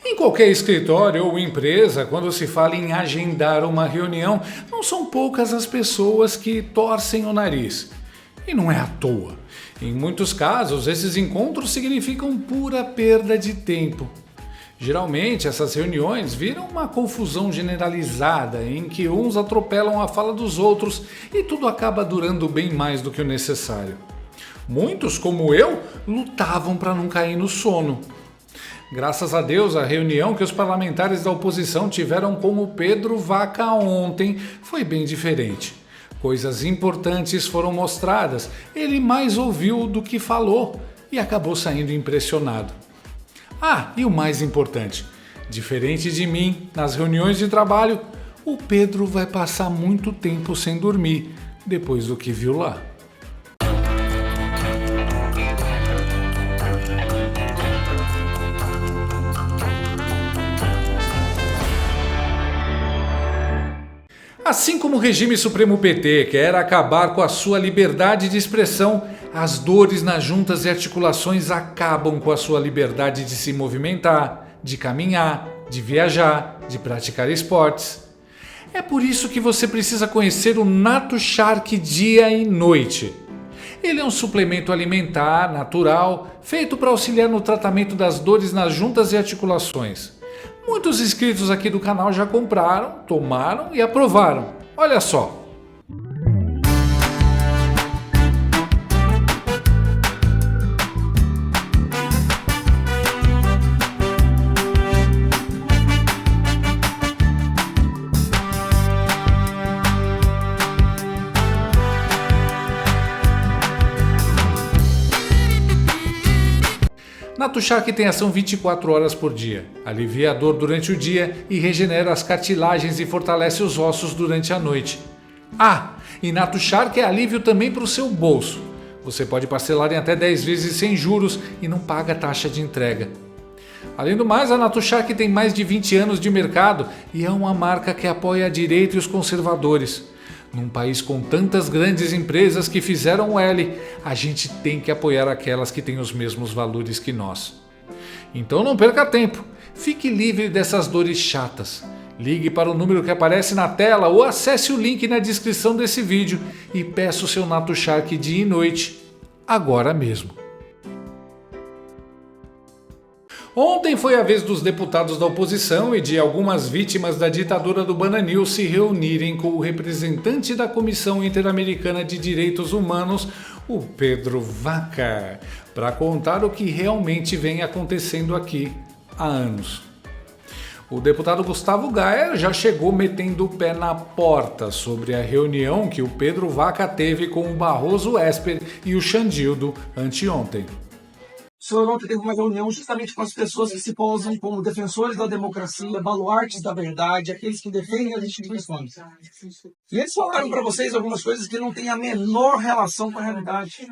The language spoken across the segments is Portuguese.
Em qualquer escritório ou empresa, quando se fala em agendar uma reunião, não são poucas as pessoas que torcem o nariz. E não é à toa. Em muitos casos, esses encontros significam pura perda de tempo. Geralmente, essas reuniões viram uma confusão generalizada em que uns atropelam a fala dos outros e tudo acaba durando bem mais do que o necessário. Muitos, como eu, lutavam para não cair no sono. Graças a Deus, a reunião que os parlamentares da oposição tiveram com o Pedro Vaca ontem foi bem diferente. Coisas importantes foram mostradas, ele mais ouviu do que falou e acabou saindo impressionado. Ah, e o mais importante, diferente de mim, nas reuniões de trabalho, o Pedro vai passar muito tempo sem dormir, depois do que viu lá. Assim como o regime supremo PT quer acabar com a sua liberdade de expressão, as dores nas juntas e articulações acabam com a sua liberdade de se movimentar, de caminhar, de viajar, de praticar esportes. É por isso que você precisa conhecer o Nato Shark dia e noite. Ele é um suplemento alimentar natural feito para auxiliar no tratamento das dores nas juntas e articulações. Muitos inscritos aqui do canal já compraram, tomaram e aprovaram. Olha só! Nato Shark tem ação 24 horas por dia, alivia a dor durante o dia e regenera as cartilagens e fortalece os ossos durante a noite. Ah, e Nato Shark é alívio também para o seu bolso. Você pode parcelar em até 10 vezes sem juros e não paga taxa de entrega. Além do mais, a Nato Shark tem mais de 20 anos de mercado e é uma marca que apoia a direita e os conservadores. Num país com tantas grandes empresas que fizeram o L, a gente tem que apoiar aquelas que têm os mesmos valores que nós. Então não perca tempo, fique livre dessas dores chatas. Ligue para o número que aparece na tela ou acesse o link na descrição desse vídeo e peça o seu Nato Shark dia e noite, agora mesmo. Ontem foi a vez dos deputados da oposição e de algumas vítimas da ditadura do Bananil se reunirem com o representante da Comissão Interamericana de Direitos Humanos, o Pedro Vaca, para contar o que realmente vem acontecendo aqui há anos. O deputado Gustavo Gayer já chegou metendo o pé na porta sobre a reunião que o Pedro Vaca teve com o Barroso Esper e o Xandildo anteontem. O senhor ontem teve uma reunião justamente com as pessoas que se posam como defensores da democracia, baluartes da verdade, aqueles que defendem as instituições. E eles falaram para vocês algumas coisas que não têm a menor relação com a realidade.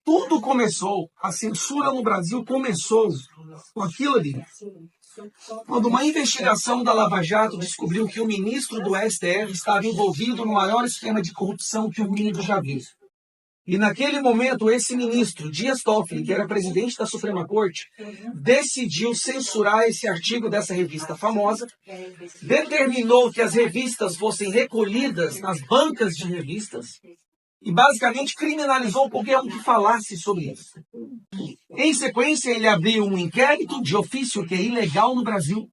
Tudo começou, a censura no Brasil começou com aquilo ali. Quando uma investigação da Lava Jato descobriu que o ministro do STF estava envolvido no maior esquema de corrupção que o mundo já viu. E naquele momento, esse ministro, Dias Toffoli, que era presidente da Suprema Corte, decidiu censurar esse artigo dessa revista famosa, determinou que as revistas fossem recolhidas nas bancas de revistas e basicamente criminalizou qualquer um que falasse sobre isso. Em sequência, ele abriu um inquérito de ofício que é ilegal no Brasil,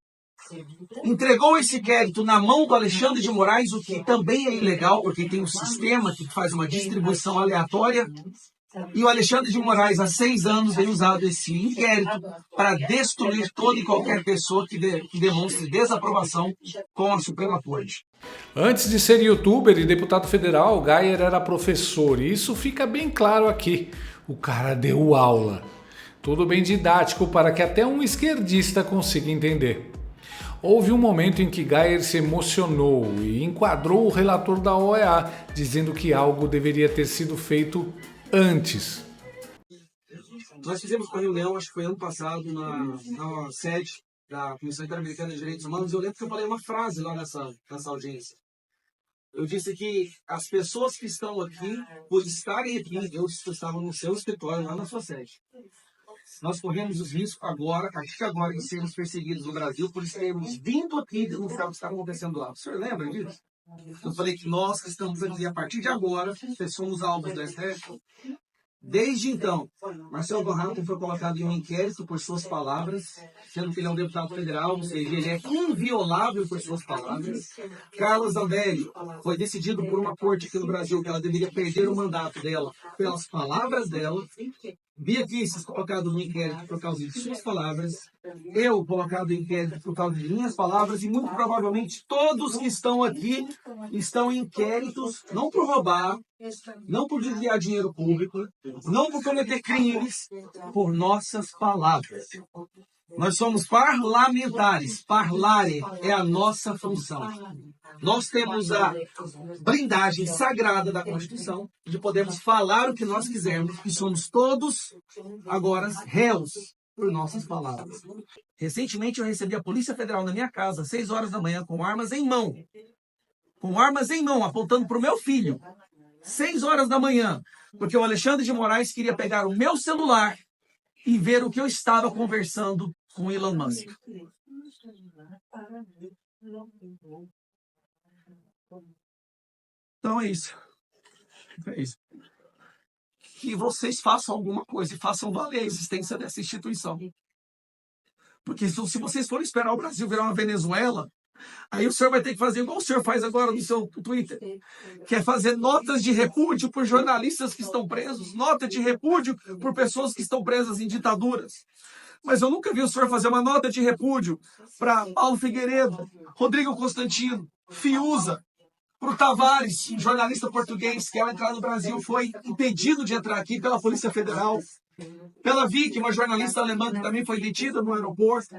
entregou esse inquérito na mão do Alexandre de Moraes, o que também é ilegal, porque tem um sistema que faz uma distribuição aleatória. E o Alexandre de Moraes, há 6 anos, vem usado esse inquérito para destruir toda e qualquer pessoa que demonstre desaprovação com a Suprema Corte. Antes de ser youtuber e deputado federal, Gayer era professor, e isso fica bem claro aqui. O cara deu aula. Tudo bem didático para que até um esquerdista consiga entender. Houve um momento em que Gayer se emocionou e enquadrou o relator da OEA, dizendo que algo deveria ter sido feito antes. Nós fizemos uma reunião, acho que foi ano passado, na sede da Comissão Interamericana de Direitos Humanos, e eu lembro que eu falei uma frase lá nessa audiência. Eu disse que as pessoas que estão aqui, por estarem aqui, eu estava no seu escritório, lá na sua sede. Nós corremos os riscos agora, a partir de agora, de sermos perseguidos no Brasil por termos vindo aqui denunciar o que está acontecendo lá. O senhor lembra disso? Eu falei que nós que estamos aqui, a partir de agora, somos alvos do STF. Desde então, Marcelo Donhalton foi colocado em um inquérito por suas palavras, sendo que ele é um deputado federal, ou seja, ele é inviolável por suas palavras. Carla Zambelli foi decidido por uma corte aqui no Brasil que ela deveria perder o mandato dela pelas palavras dela. Bia Kicis colocado no inquérito por causa de suas palavras. Eu colocado em inquérito por causa de minhas palavras. E muito provavelmente todos que estão aqui estão em inquéritos, não por roubar, não por desviar dinheiro público, não por cometer crimes, por nossas palavras. Nós somos parlamentares. Parlare é a nossa função. Nós temos a blindagem sagrada da Constituição de podermos falar o que nós quisermos e somos todos agora réus por nossas palavras. Recentemente eu recebi a Polícia Federal na minha casa, às 6 horas da manhã, com armas em mão. Com armas em mão, apontando para o meu filho. 6 horas da manhã, porque o Alexandre de Moraes queria pegar o meu celular e ver o que eu estava conversando com Elon Musk. Então é isso. É isso. Que vocês façam alguma coisa e façam valer a existência dessa instituição. Porque se vocês forem esperar o Brasil virar uma Venezuela, aí o senhor vai ter que fazer igual o senhor faz agora no seu Twitter, que é fazer notas de repúdio por jornalistas que estão presos, nota de repúdio por pessoas que estão presas em ditaduras. Mas eu nunca vi o senhor fazer uma nota de repúdio para Paulo Figueiredo, Rodrigo Constantino, Fiuza, para o Tavares, um jornalista português que ao entrar no Brasil foi impedido de entrar aqui pela Polícia Federal, pela Vicky, uma jornalista alemã que também foi detida no aeroporto.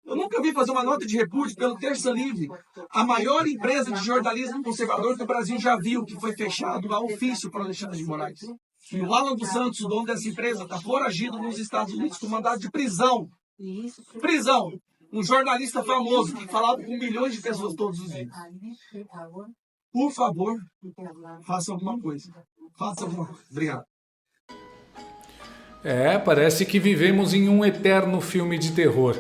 Eu nunca vi fazer uma nota de repúdio pelo Terça Livre, a maior empresa de jornalismo conservador que o Brasil já viu, que foi fechado a ofício para Alexandre de Moraes. E o Alan dos Santos, o dono dessa empresa, está foragido nos Estados Unidos com mandado de prisão. Prisão. Um jornalista famoso que falava com milhões de pessoas todos os dias. Por favor, faça alguma coisa. Faça alguma coisa. Obrigado. Parece que vivemos em um eterno filme de terror.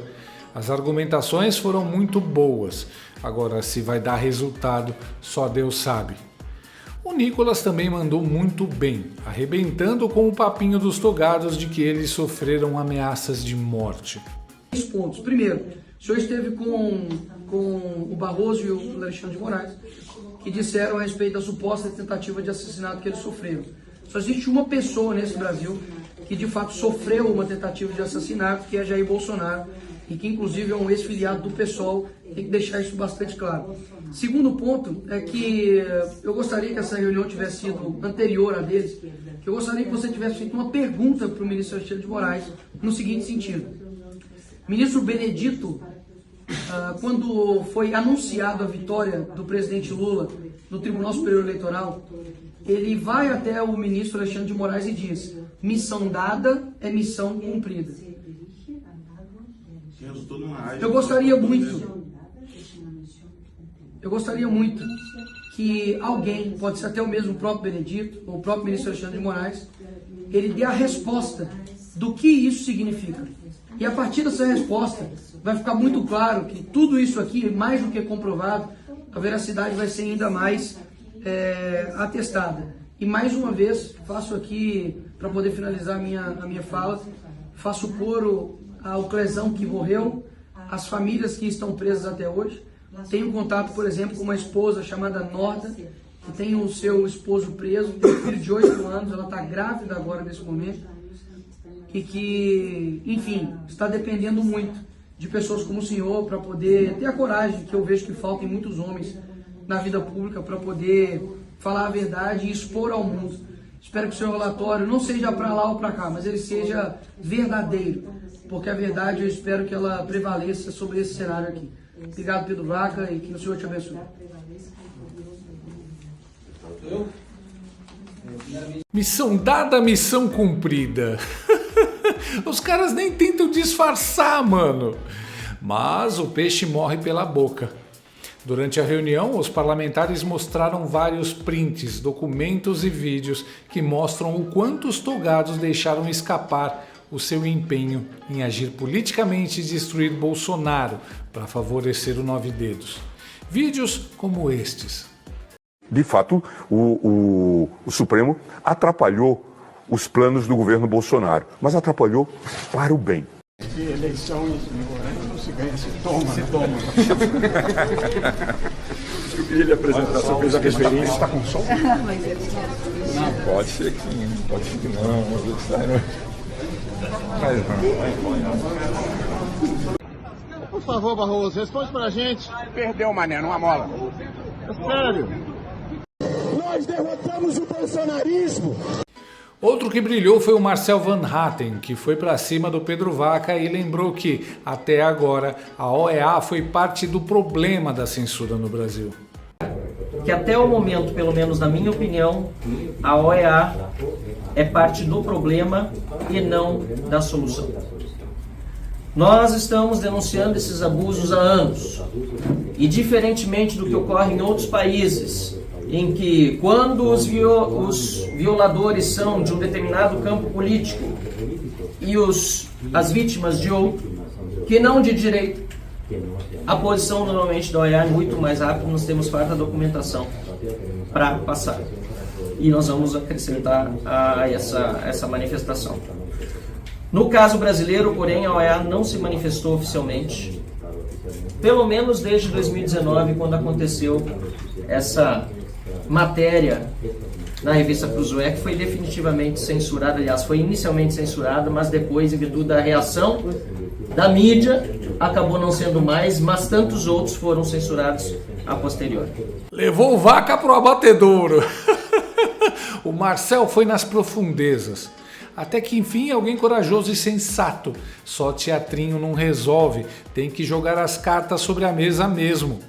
As argumentações foram muito boas. Agora, se vai dar resultado, só Deus sabe. O Nicolas também mandou muito bem, arrebentando com o papinho dos togados de que eles sofreram ameaças de morte. 3 pontos. Primeiro, o senhor esteve com o Barroso e o Alexandre de Moraes, que disseram a respeito da suposta tentativa de assassinato que eles sofreram. Só existe uma pessoa nesse Brasil que de fato sofreu uma tentativa de assassinato, que é Jair Bolsonaro, e que inclusive é um ex-filiado do PSOL, tem que deixar isso bastante claro. Segundo ponto é que eu gostaria que essa reunião tivesse sido anterior a deles, que eu gostaria que você tivesse feito uma pergunta para o ministro Alexandre de Moraes no seguinte sentido. Ministro Benedito, quando foi anunciada a vitória do presidente Lula no Tribunal Superior Eleitoral, ele vai até o ministro Alexandre de Moraes e diz: missão dada é missão cumprida. Eu gostaria muito que alguém, pode ser até o mesmo próprio Benedito, ou o próprio ministro Alexandre de Moraes, ele dê a resposta do que isso significa. E a partir dessa resposta, vai ficar muito claro que tudo isso aqui, mais do que comprovado, a veracidade vai ser ainda mais atestada. E mais uma vez, faço aqui, para poder finalizar a minha fala, faço coro ao Clesão que morreu, às famílias que estão presas até hoje. Tenho contato, por exemplo, com uma esposa chamada Norda, que tem o seu esposo preso, tem um filho de 8 anos, ela está grávida agora nesse momento, e que, enfim, está dependendo muito de pessoas como o senhor para poder ter a coragem, que eu vejo que falta em muitos homens na vida pública, para poder falar a verdade e expor ao mundo. Espero que o seu relatório não seja para lá ou para cá, mas ele seja verdadeiro, porque a verdade eu espero que ela prevaleça sobre esse cenário aqui. Obrigado, Pedro Vaca, e que o Senhor te abençoe. Missão dada, missão cumprida. Os caras nem tentam disfarçar, mano. Mas o peixe morre pela boca. Durante a reunião, os parlamentares mostraram vários prints, documentos e vídeos que mostram o quanto os togados deixaram escapar o seu empenho em agir politicamente e destruir Bolsonaro para favorecer o 9 Dedos. Vídeos como estes. De fato, o Supremo atrapalhou os planos do governo Bolsonaro, mas atrapalhou para o bem. De eleições não se ganha, se toma. Se toma. Eu queria lhe apresentar, você fez a referência. Está com som? Não, pode ser que sim, pode ser que não. Por favor, Barroso, responde pra gente. Perdeu, mané, numa mola. Sério. Nós derrotamos o bolsonarismo. Outro que brilhou foi o Marcel Van Hatten, que foi para cima do Pedro Vaca e lembrou que, até agora, a OEA foi parte do problema da censura no Brasil. Que até o momento, pelo menos na minha opinião, a OEA é parte do problema e não da solução. Nós estamos denunciando esses abusos há anos e, diferentemente do que ocorre em outros países, em que quando os violadores são de um determinado campo político e as vítimas de outro, que não de direito, a posição normalmente da OEA é muito mais rápida, nós temos farta documentação para passar. E nós vamos acrescentar a essa manifestação. No caso brasileiro, porém, a OEA não se manifestou oficialmente, pelo menos desde 2019, quando aconteceu essa matéria na revista Cruzoé, que foi definitivamente censurada, aliás, foi inicialmente censurada, mas depois, em virtude da reação da mídia, acabou não sendo mais, mas tantos outros foram censurados a posteriori. Levou Vaca pro abatedouro. O Marcel foi nas profundezas. Até que enfim alguém corajoso e sensato. Só teatrinho não resolve, tem que jogar as cartas sobre a mesa mesmo.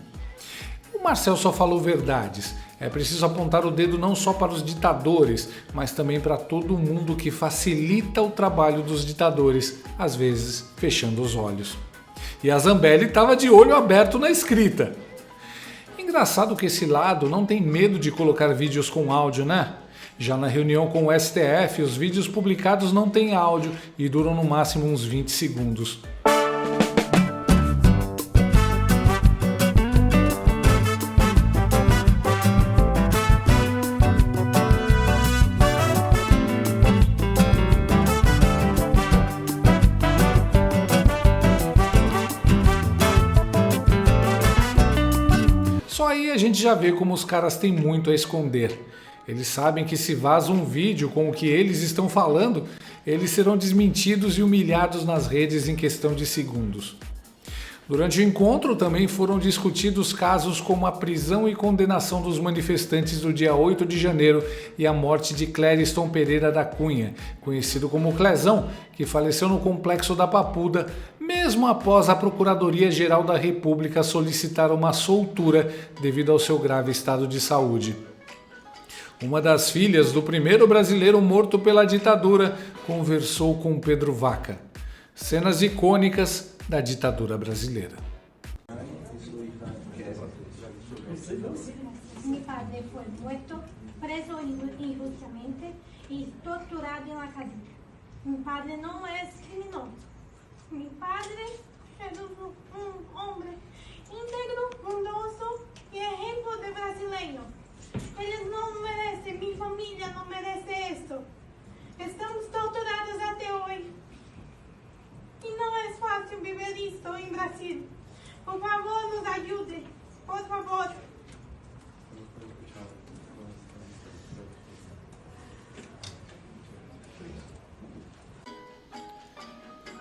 O Marcel só falou verdades. É preciso apontar o dedo não só para os ditadores, mas também para todo mundo que facilita o trabalho dos ditadores, às vezes fechando os olhos. E a Zambelli estava de olho aberto na escrita. Engraçado que esse lado não tem medo de colocar vídeos com áudio, né? Já na reunião com o STF, os vídeos publicados não têm áudio e duram no máximo uns 20 segundos. Só aí a gente já vê como os caras têm muito a esconder. Eles sabem que se vaza um vídeo com o que eles estão falando, eles serão desmentidos e humilhados nas redes em questão de segundos. Durante o encontro também foram discutidos casos como a prisão e condenação dos manifestantes do dia 8 de janeiro e a morte de Clériston Pereira da Cunha, conhecido como Clezão, que faleceu no Complexo da Papuda, mesmo após a Procuradoria-Geral da República solicitar uma soltura devido ao seu grave estado de saúde. Uma das filhas do primeiro brasileiro morto pela ditadura conversou com Pedro Vaca. Cenas icônicas da ditadura brasileira. Mi padre fue muerto, preso injustamente y torturado en la calle. Mi padre no es criminoso. Mi padre es un hombre íntegro, bondoso y ejemplo de brasileño. Eles não merecem, minha família não merece esto. Estamos torturados até hoje. E não é fácil viver isto em Brasil. Por favor, nos ajude. Por favor.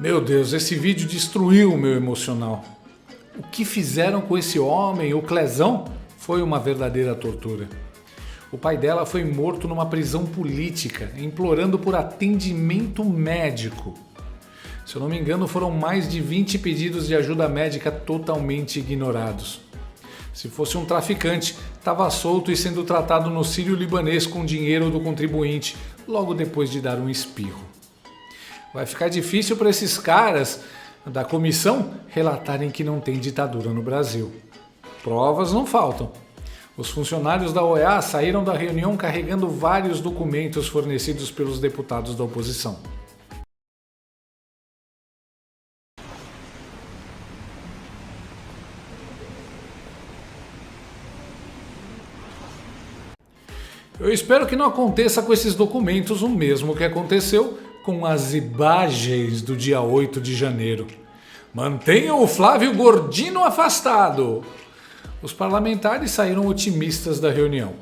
Meu Deus, esse vídeo destruiu o meu emocional. O que fizeram com esse homem, o Clezão, foi uma verdadeira tortura. O pai dela foi morto numa prisão política, implorando por atendimento médico. Se eu não me engano, foram mais de 20 pedidos de ajuda médica totalmente ignorados. Se fosse um traficante, estava solto e sendo tratado no Sírio-Libanês com dinheiro do contribuinte, logo depois de dar um espirro. Vai ficar difícil para esses caras da comissão relatarem que não tem ditadura no Brasil. Provas não faltam. Os funcionários da OEA saíram da reunião carregando vários documentos fornecidos pelos deputados da oposição. Eu espero que não aconteça com esses documentos o mesmo que aconteceu com as imagens do dia 8 de janeiro. Mantenham o Flávio Gordino afastado. Os parlamentares saíram otimistas da reunião.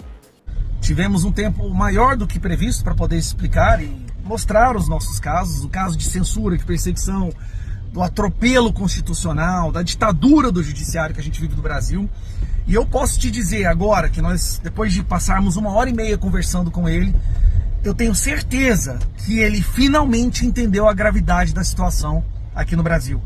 Tivemos um tempo maior do que previsto para poder explicar e mostrar os nossos casos, o caso de censura, de perseguição, do atropelo constitucional, da ditadura do judiciário que a gente vive no Brasil. E eu posso te dizer agora que nós, depois de passarmos 1h30 conversando com ele, eu tenho certeza que ele finalmente entendeu a gravidade da situação aqui no Brasil.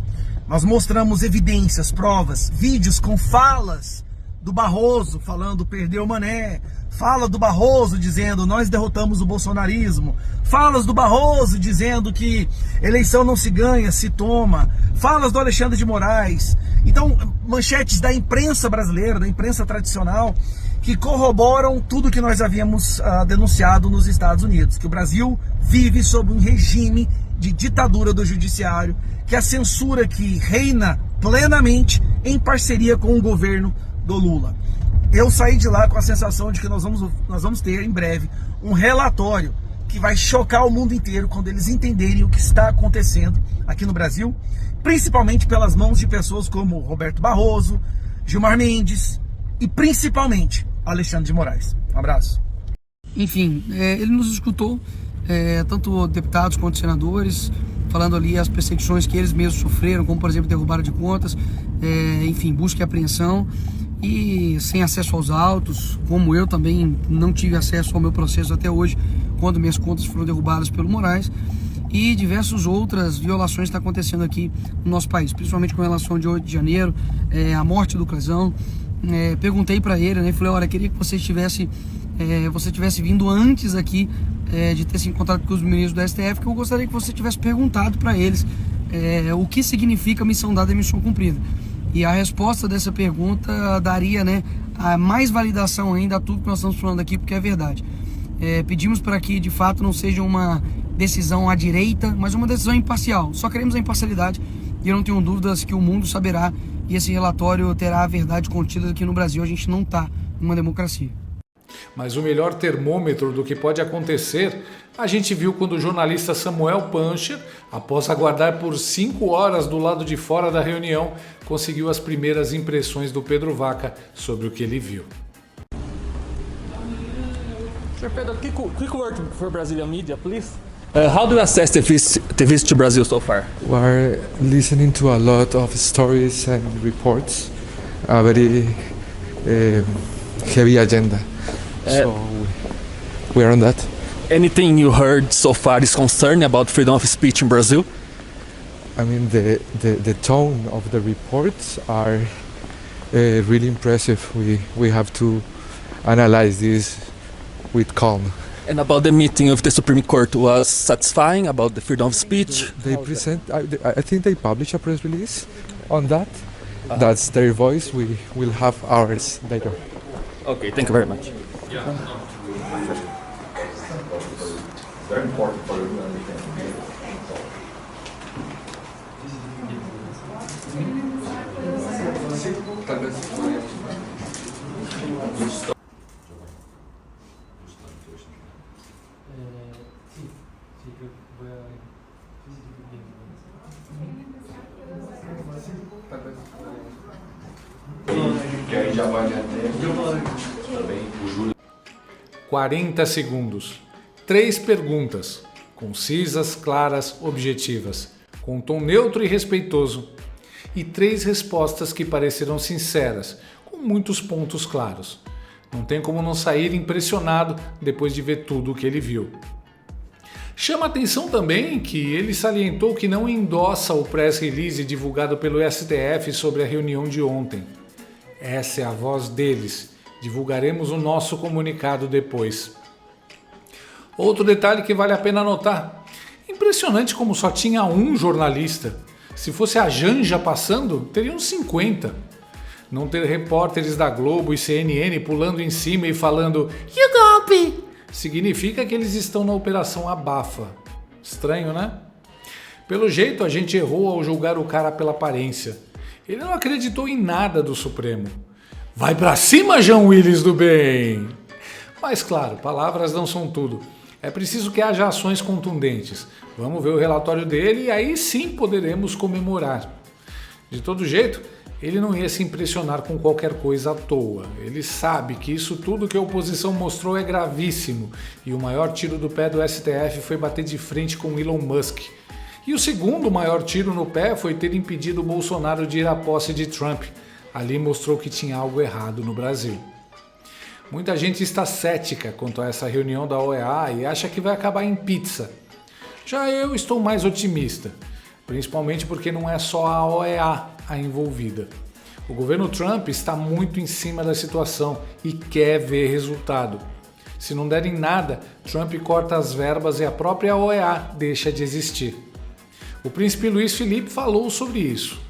Nós mostramos evidências, provas, vídeos com falas do Barroso falando perdeu o Mané, fala do Barroso dizendo nós derrotamos o bolsonarismo, falas do Barroso dizendo que eleição não se ganha, se toma, falas do Alexandre de Moraes. Então, manchetes da imprensa brasileira, da imprensa tradicional, que corroboram tudo que nós havíamos denunciado nos Estados Unidos, que o Brasil vive sob um regime de ditadura do judiciário, que a censura que reina plenamente em parceria com o governo do Lula. Eu saí de lá com a sensação de que nós vamos ter em breve um relatório que vai chocar o mundo inteiro quando eles entenderem o que está acontecendo aqui no Brasil, principalmente pelas mãos de pessoas como Roberto Barroso, Gilmar Mendes e principalmente Alexandre de Moraes. Um abraço. Enfim, ele nos escutou, tanto deputados quanto senadores, falando ali as perseguições que eles mesmos sofreram, como por exemplo derrubada de contas, enfim, busca e apreensão, e sem acesso aos autos, como eu também não tive acesso ao meu processo até hoje, quando minhas contas foram derrubadas pelo Moraes, e diversas outras violações que estão acontecendo aqui no nosso país, principalmente com relação de 8 de janeiro, a morte do Clezão. Perguntei para ele, né, falei, olha, queria que você tivesse vindo antes aqui de ter se encontrado com os ministros do STF, que eu gostaria que você tivesse perguntado para eles o que significa missão dada e missão cumprida. E a resposta dessa pergunta daria, né, a mais validação ainda a tudo que nós estamos falando aqui, porque é verdade. Pedimos para que de fato não seja uma decisão à direita, mas uma decisão imparcial. Só queremos a imparcialidade e eu não tenho dúvidas que o mundo saberá, e esse relatório terá a verdade contida aqui no Brasil. A gente não está numa democracia. Mas o melhor termômetro do que pode acontecer, a gente viu quando o jornalista Samuel Pancher, após aguardar por 5 horas do lado de fora da reunião, conseguiu as primeiras impressões do Pedro Vaca sobre o que ele viu. Sir Pedro, quick word for Brazilian media, please. How do you assess the visit to Brazil so far? We are listening to a lot of stories and reports, a very heavy agenda. So we are on that. Anything you heard so far is concerning about freedom of speech in Brazil? I mean, the tone of the reports are really impressive. We have to analyze this with calm. And about the meeting of the Supreme Court was satisfying about the freedom of speech? They present, I think they publish a press release on that. That's their voice. We will have ours later. Okay, thank you very much. Very important for you to understand. Que aí já vai até também o Júlio. 40 segundos. 3 perguntas, concisas, claras, objetivas, com um tom neutro e respeitoso. E 3 respostas que pareceram sinceras, com muitos pontos claros. Não tem como não sair impressionado depois de ver tudo o que ele viu. Chama atenção também que ele salientou que não endossa o press release divulgado pelo STF sobre a reunião de ontem. Essa é a voz deles. Divulgaremos o nosso comunicado depois. Outro detalhe que vale a pena notar. Impressionante como só tinha um jornalista. Se fosse a Janja passando, teriam 50. Não ter repórteres da Globo e CNN pulando em cima e falando "E o golpe?" significa que eles estão na Operação Abafa. Estranho, né? Pelo jeito, a gente errou ao julgar o cara pela aparência. Ele não acreditou em nada do Supremo. Vai pra cima, João Willis do bem! Mas claro, palavras não são tudo. É preciso que haja ações contundentes. Vamos ver o relatório dele e aí sim poderemos comemorar. De todo jeito, ele não ia se impressionar com qualquer coisa à toa. Ele sabe que isso tudo que a oposição mostrou é gravíssimo e o maior tiro do pé do STF foi bater de frente com Elon Musk. E o segundo maior tiro no pé foi ter impedido o Bolsonaro de ir à posse de Trump. Ali mostrou que tinha algo errado no Brasil. Muita gente está cética quanto a essa reunião da OEA e acha que vai acabar em pizza. Já eu estou mais otimista, principalmente porque não é só a OEA a envolvida. O governo Trump está muito em cima da situação e quer ver resultado. Se não der em nada, Trump corta as verbas e a própria OEA deixa de existir. O príncipe Luiz Felipe falou sobre isso.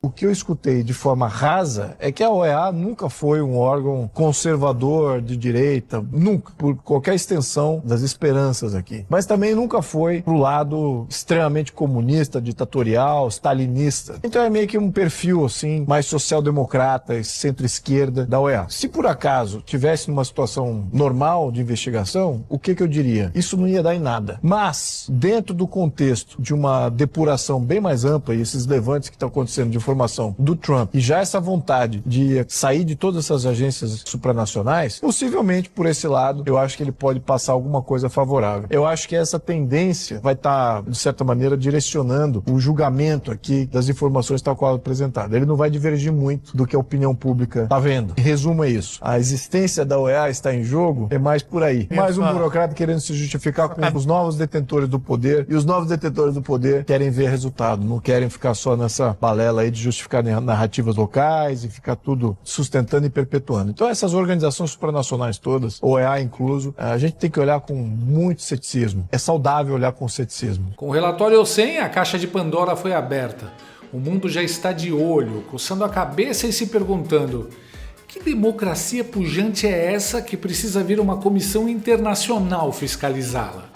O que eu escutei de forma rasa é que a OEA nunca foi um órgão conservador de direita, nunca, por qualquer extensão das esperanças aqui. Mas também nunca foi pro lado extremamente comunista, ditatorial, stalinista. Então é meio que um perfil assim, mais social-democrata, centro-esquerda da OEA. Se por acaso tivesse numa situação normal de investigação, o que eu diria? Isso não ia dar em nada. Mas, dentro do contexto de uma depuração bem mais ampla e esses levantes que estão acontecendo de informação do Trump e já essa vontade de sair de todas essas agências supranacionais, possivelmente por esse lado eu acho que ele pode passar alguma coisa favorável. Eu acho que essa tendência vai estar, de certa maneira, direcionando o julgamento aqui das informações tal qual apresentadas. Ele não vai divergir muito do que a opinião pública está vendo. Em resumo é isso. A existência da OEA está em jogo, é mais por aí. Mais um burocrata querendo se justificar com os novos detentores do poder, e os novos detentores do poder querem ver resultado, não querem ficar só nessa balela aí de justificar narrativas locais e ficar tudo sustentando e perpetuando. Então essas organizações supranacionais todas, OEA incluso, a gente tem que olhar com muito ceticismo. É saudável olhar com ceticismo. Com o relatório ou sem, a caixa de Pandora foi aberta. O mundo já está de olho, coçando a cabeça e se perguntando: que democracia pujante é essa que precisa vir uma comissão internacional fiscalizá-la?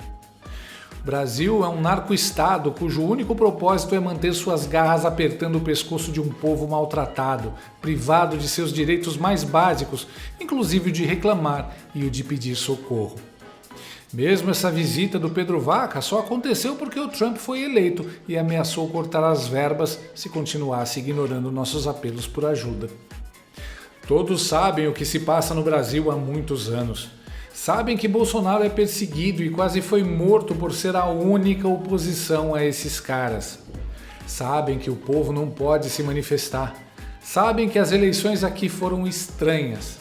O Brasil é um narco-estado cujo único propósito é manter suas garras apertando o pescoço de um povo maltratado, privado de seus direitos mais básicos, inclusive o de reclamar e o de pedir socorro. Mesmo essa visita do Pedro Vaca só aconteceu porque o Trump foi eleito e ameaçou cortar as verbas se continuasse ignorando nossos apelos por ajuda. Todos sabem o que se passa no Brasil há muitos anos. Sabem que Bolsonaro é perseguido e quase foi morto por ser a única oposição a esses caras. Sabem que o povo não pode se manifestar. Sabem que as eleições aqui foram estranhas.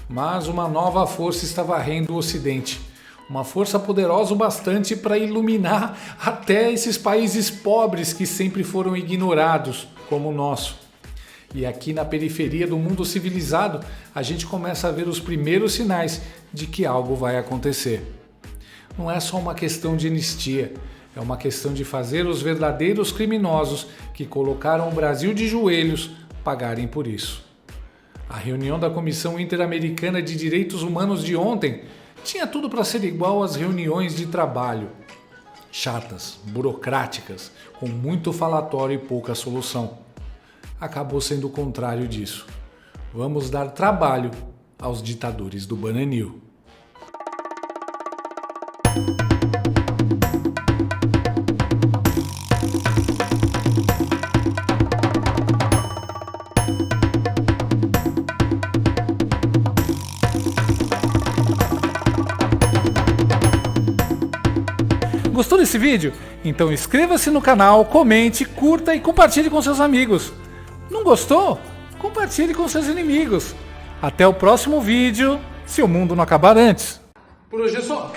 Mas uma nova força está varrendo o Ocidente. Uma força poderosa o bastante para iluminar até esses países pobres que sempre foram ignorados, como o nosso. E aqui na periferia do mundo civilizado, a gente começa a ver os primeiros sinais de que algo vai acontecer. Não é só uma questão de anistia, é uma questão de fazer os verdadeiros criminosos que colocaram o Brasil de joelhos pagarem por isso. A reunião da Comissão Interamericana de Direitos Humanos de ontem tinha tudo para ser igual às reuniões de trabalho. Chatas, burocráticas, com muito falatório e pouca solução. Acabou sendo o contrário disso. Vamos dar trabalho aos ditadores do Bananil. Gostou desse vídeo? Então inscreva-se no canal, comente, curta e compartilhe com seus amigos. Não gostou? Compartilhe com seus inimigos. Até o próximo vídeo, se o mundo não acabar antes. Por hoje é só.